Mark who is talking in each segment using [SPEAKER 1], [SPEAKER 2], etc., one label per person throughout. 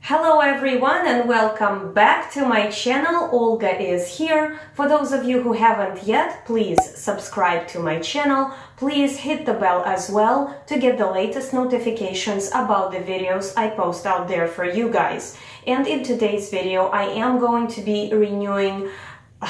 [SPEAKER 1] Hello everyone and welcome back to my channel. Olga is here. For those of you who haven't yet, please subscribe to my channel. Please hit the bell as well to get the latest notifications about the videos I post out there for you guys. And in today's video, I am going to be renewing... Are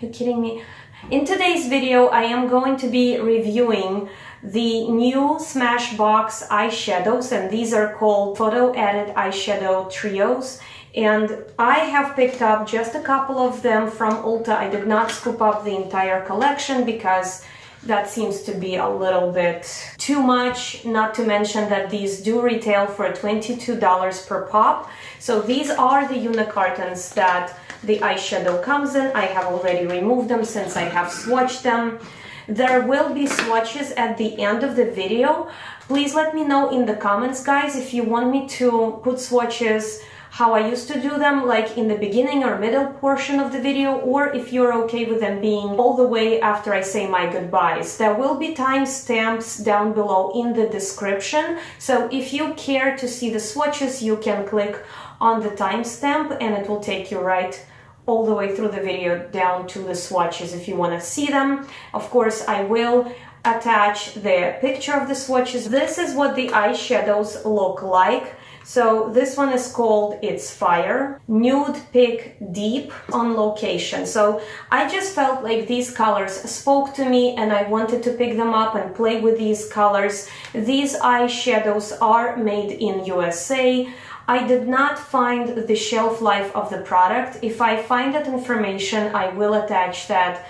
[SPEAKER 1] you kidding me? In today's video, I am going to be reviewing the new Smashbox eyeshadows, and these are called Photo Edit Eyeshadow Trios. And I have picked up just a couple of them from Ulta. I did not scoop up the entire collection because that seems to be a little bit too much, not to mention that these do retail for $22 per pop. So these are the unicartons that the eyeshadow comes in. I have already removed them since I have swatched them. There will be swatches at the end of the video. Please let me know in the comments, guys, if you want me to put swatches how I used to do them, like in the beginning or middle portion of the video, or if you're okay with them being all the way after I say my goodbyes. There will be timestamps down below in the description, so if you care to see the swatches, you can click on the timestamp and it will take you right all the way through the video down to the swatches if you want to see them. Of course, I will attach the picture of the swatches. This is what the eyeshadows look like. So this one is called It's Fire, Nude Pick Deep on Location. So I just felt like these colors spoke to me and I wanted to pick them up and play with these colors. These eyeshadows are made in USA. I did not find the shelf life of the product. If I find that information, I will attach that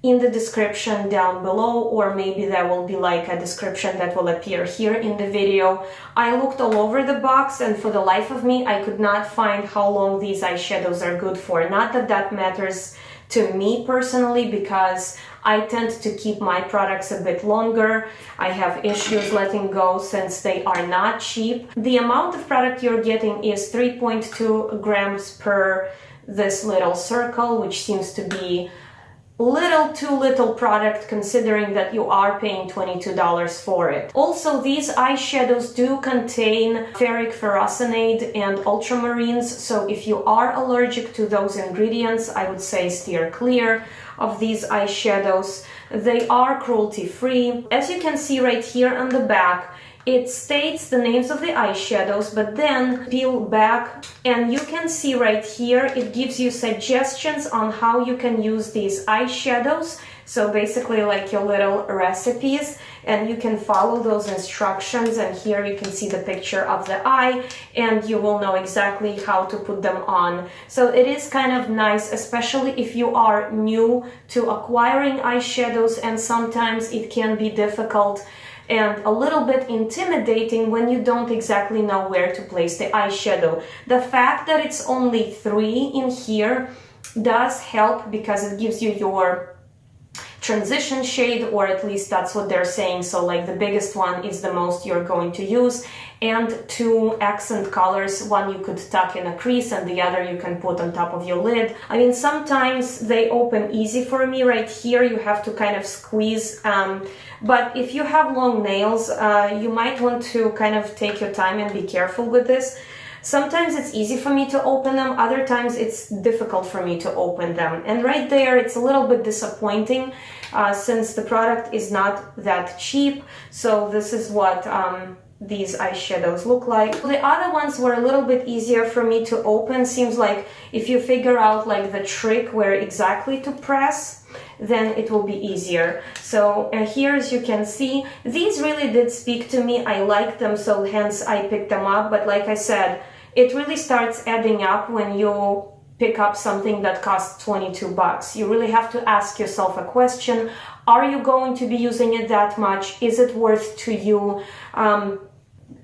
[SPEAKER 1] in the description down below, or maybe there will be like a description that will appear here in the video. I looked all over the box and for the life of me, I could not find how long these eyeshadows are good for. Not that that matters to me personally, because I tend to keep my products a bit longer. I have issues letting go since they are not cheap. The amount of product you're getting is 3.2 grams per this little circle, which seems to be too little product considering that you are paying $22 for it. Also, these eyeshadows do contain ferric furosinate and ultramarines, so if you are allergic to those ingredients, I would say steer clear of these eyeshadows. They are cruelty-free. As you can see right here on the back, it states the names of the eyeshadows, but then peel back and you can see right here, it gives you suggestions on how you can use these eyeshadows. So basically like your little recipes, and you can follow those instructions, and here you can see the picture of the eye and you will know exactly how to put them on. So it is kind of nice, especially if you are new to acquiring eyeshadows, and sometimes it can be difficult and a little bit intimidating when you don't exactly know where to place the eyeshadow. The fact that it's only 3 in here does help because it gives you your transition shade, or at least that's what they're saying. So like the biggest one is the most you're going to use, and 2 accent colors. One you could tuck in a crease and the other you can put on top of your lid. I mean, sometimes they open easy for me. Right here you have to kind of squeeze, but if you have long nails, you might want to kind of take your time and be careful with this. Sometimes it's easy for me to open them, other times it's difficult for me to open them. And right there, it's a little bit disappointing since the product is not that cheap. So this is what these eyeshadows look like. The other ones were a little bit easier for me to open. Seems like if you figure out like the trick where exactly to press, then it will be easier. So here, as you can see, these really did speak to me. I like them, so hence I picked them up. But like I said, it really starts adding up when you pick up something that costs 22 bucks. You really have to ask yourself a question. Are you going to be using it that much? Is it worth to you?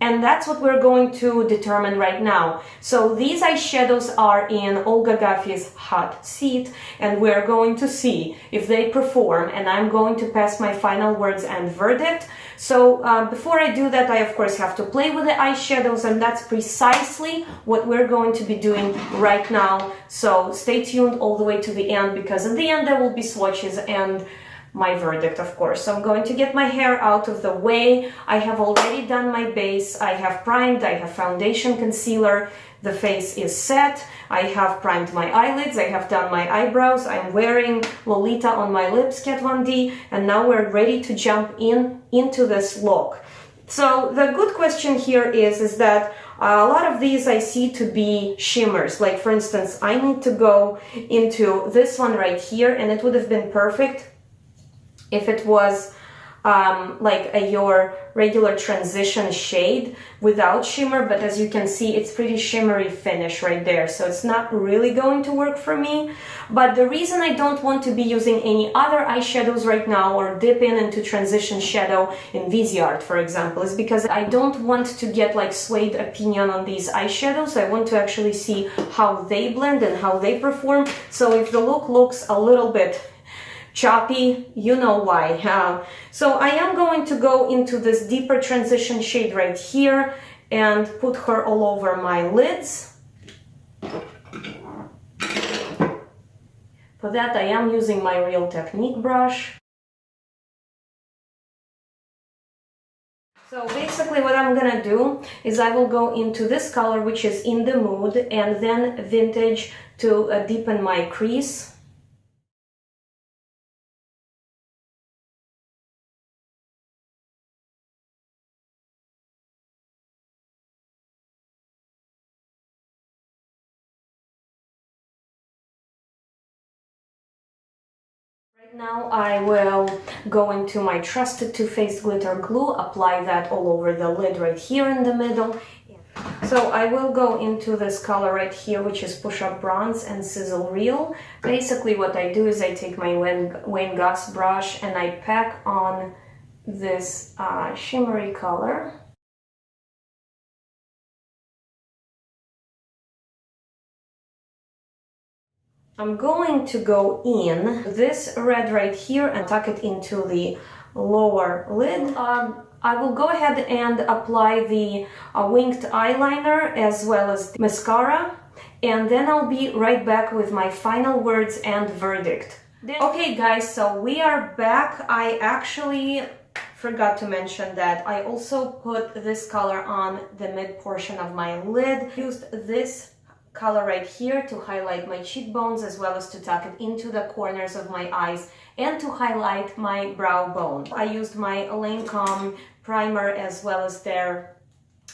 [SPEAKER 1] And that's what we're going to determine right now. So these eyeshadows are in Olga Guffey's hot seat, and we're going to see if they perform, and I'm going to pass my final words and verdict. So before I do that, I of course have to play with the eyeshadows, and that's precisely what we're going to be doing right now. So stay tuned all the way to the end, because at the end there will be swatches, and my verdict, of course. So I'm going to get my hair out of the way. I have already done my base. I have primed, I have foundation, concealer. The face is set. I have primed my eyelids. I have done my eyebrows. I'm wearing Lolita on my lips, Kat Von D. And now we're ready to jump into this look. So the good question here is that a lot of these I see to be shimmers. Like for instance, I need to go into this one right here, and it would have been perfect if it was like your regular transition shade without shimmer, but as you can see, it's pretty shimmery finish right there, so it's not really going to work for me. But the reason I don't want to be using any other eyeshadows right now or dip into transition shadow in Viseart, for example, is because I don't want to get like swayed opinion on these eyeshadows. I want to actually see how they blend and how they perform. So if the look looks a little bit choppy, you know why. So I am going to go into this deeper transition shade right here and put her all over my lids. For that, I am using my Real Technique brush. So basically what I'm gonna do is I will go into this color, which is In the Mood, and then Vintage to deepen my crease. Right now I will go into my trusted Too Faced glitter glue, apply that all over the lid right here in the middle. So I will go into this color right here, which is Push Up Bronze and Sizzle Real. Basically what I do is I take my Wayne Goss brush and I pack on this shimmery color. I'm going to go in this red right here and tuck it into the lower lid. I will go ahead and apply the winged eyeliner as well as the mascara, and then I'll be right back with my final words and verdict. Okay guys, so we are back. I actually forgot to mention that I also put this color on the mid portion of my lid. Used this color right here to highlight my cheekbones as well as to tuck it into the corners of my eyes and to highlight my brow bone. I used my Lancome primer as well as their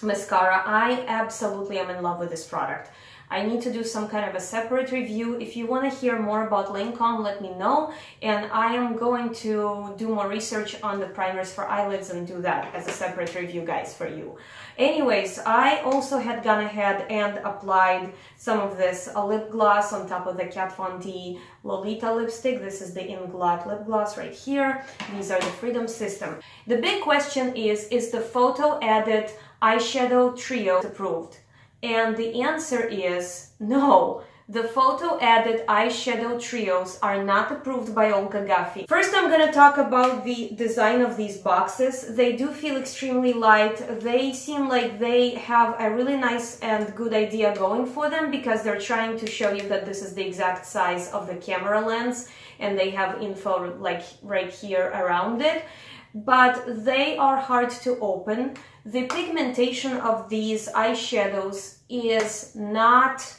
[SPEAKER 1] mascara. I absolutely am in love with this product. I need to do some kind of a separate review. If you want to hear more about Lancome, let me know, and I am going to do more research on the primers for eyelids and do that as a separate review, guys, for you. Anyways, I also had gone ahead and applied some of this lip gloss on top of the Kat Von D Lolita lipstick. This is the Inglot lip gloss right here. These are the Freedom System. The big question is the Photo Edit Eyeshadow Trios approved? And the answer is no. The Photo Edit Eyeshadow Trios are not approved by Olga Guffey. First, I'm going to talk about the design of these boxes. They do feel extremely light. They seem like they have a really nice and good idea going for them because they're trying to show you that this is the exact size of the camera lens, and they have info like right here around it. But they are hard to open. The pigmentation of these eyeshadows is not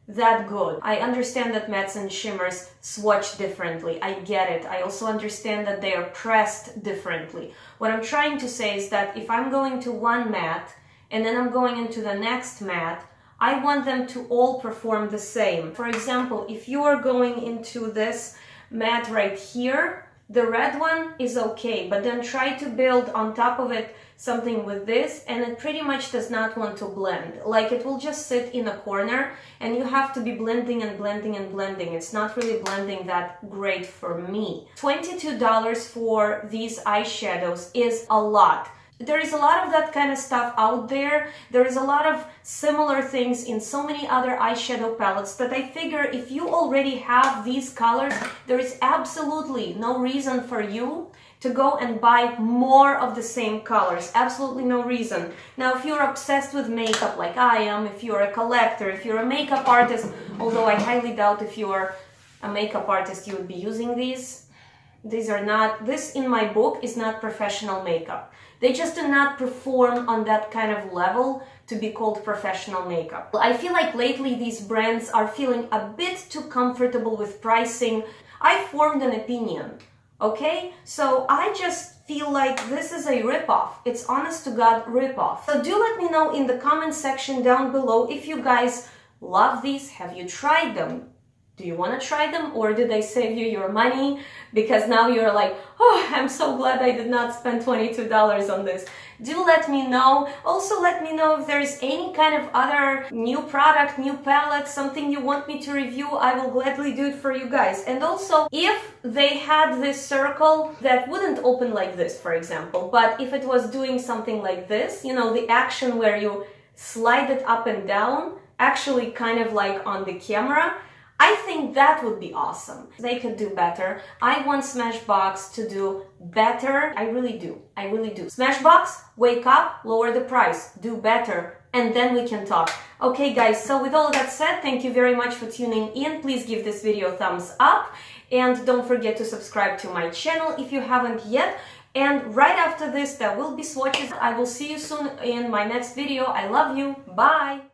[SPEAKER 1] that good. I understand that mattes and shimmers swatch differently. I get it. I also understand that they are pressed differently. What I'm trying to say is that if I'm going to one matte and then I'm going into the next matte, I want them to all perform the same. For example, if you are going into this matte right here, the red one is okay, but then try to build on top of it something with this, and it pretty much does not want to blend. Like, it will just sit in a corner, and you have to be blending and blending and blending. It's not really blending that great for me. $22 for these eyeshadows is a lot. There is a lot of that kind of stuff out there. There is a lot of similar things in so many other eyeshadow palettes that I figure if you already have these colors, there is absolutely no reason for you to go and buy more of the same colors. Absolutely no reason. Now, if you're obsessed with makeup like I am, if you're a collector, if you're a makeup artist, although I highly doubt if you're a makeup artist you would be using these, These are not, this in my book is not professional makeup. They just do not perform on that kind of level to be called professional makeup. I feel like lately these brands are feeling a bit too comfortable with pricing. I formed an opinion, okay? So I just feel like this is a ripoff. It's honest to God ripoff. So do let me know in the comment section down below if you guys love these. Have you tried them? Do you want to try them, or did they save you your money? Because now you're like, oh, I'm so glad I did not spend $22 on this. Do let me know. Also, let me know if there's any kind of other new product, new palette, something you want me to review. I will gladly do it for you guys. And also, if they had this circle that wouldn't open like this, for example, but if it was doing something like this, you know, the action where you slide it up and down, actually kind of like on the camera, I think that would be awesome. They could do better. I want Smashbox to do better. I really do. I really do. Smashbox, wake up, lower the price, do better, and then we can talk. Okay, guys, so with all that said, thank you very much for tuning in. Please give this video a thumbs up, and don't forget to subscribe to my channel if you haven't yet. And right after this, there will be swatches. I will see you soon in my next video. I love you. Bye.